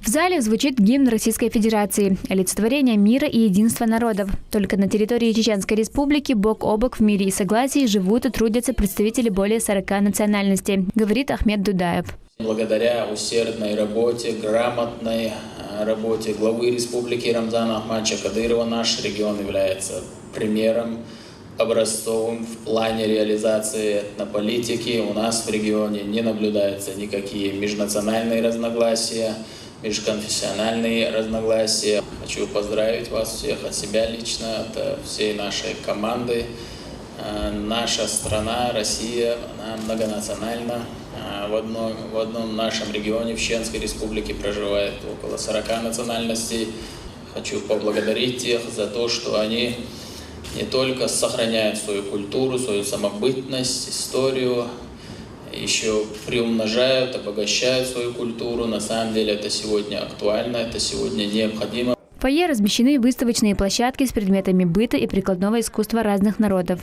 В зале звучит гимн Российской Федерации – олицетворение мира и единства народов. Только на территории Чеченской Республики бок о бок в мире и согласии живут и трудятся представители более 40 национальностей, говорит Ахмед Дудаев. Благодаря усердной работе, грамотной работе главы республики Рамзана Ахмадовича Кадырова наш регион является примером образцовым в плане реализации этнополитики. У нас в регионе не наблюдаются никакие межнациональные разногласия, межконфессиональные разногласия. Хочу поздравить вас всех от себя лично, от всей нашей команды. Наша страна, Россия, она многонациональна. В одном нашем регионе, в Чеченской Республике, проживает около 40 национальностей. Хочу поблагодарить их за то, что они не только сохраняют свою культуру, свою самобытность, историю, еще приумножают, обогащают свою культуру. На самом деле это сегодня актуально, это сегодня необходимо. В фойе размещены выставочные площадки с предметами быта и прикладного искусства разных народов.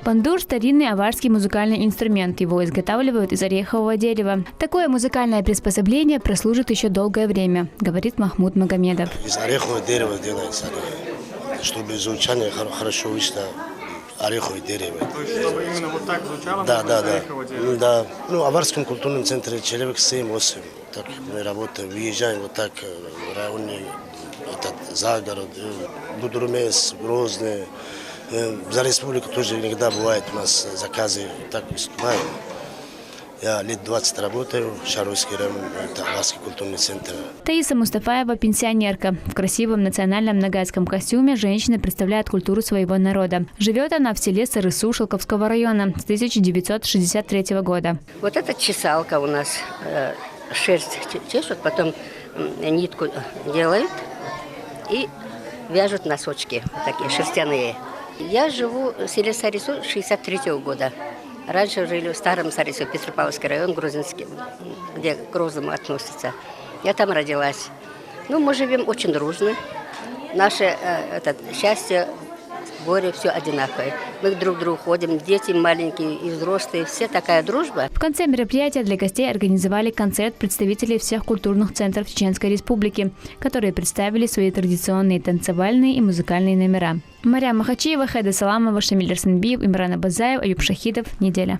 Бандур – старинный аварский музыкальный инструмент. Его изготавливают из орехового дерева. Такое музыкальное приспособление прослужит еще долгое время, говорит Махмуд Магомедов. Из орехового дерева делается, чтобы звучание хорошо вышло. Ореховое дерево. То есть, чтобы именно вот так звучало? Да. Да. В Аварском культурном центре человек 7-8. Так мы работаем, выезжаем вот так в районе, загород, Будурмес, Грозный. За республику тоже иногда бывает у нас заказы, так выступаем. Я лет 20 работаю в Шаровский район, это Аварский культурный центр. Таиса Мустафаева – пенсионерка. В красивом национальном нагайском костюме женщина представляет культуру своего народа. Живет она в селе Сарысу Шелковского района с 1963 года. Вот эта чесалка у нас, шерсть чешут, потом нитку делают и вяжут носочки, такие шерстяные. Я живу в селе Сарысу 63-го года. Раньше жили в старом Сарысу, Петропавловский район, Грузинский, где к Грозному относится. Я там родилась. Мы живем очень дружно. Наше счастье, горе, все одинаковое. Мы друг к другу ходим, дети маленькие и взрослые, все такая дружба. В конце мероприятия для гостей организовали концерт представителей всех культурных центров Чеченской Республики, которые представили свои традиционные танцевальные и музыкальные номера. Мария Махачиева, Хеда Саламова, Шамиль Арсенбиев, Имран Абазаев, Аюб Шахидов. Неделя.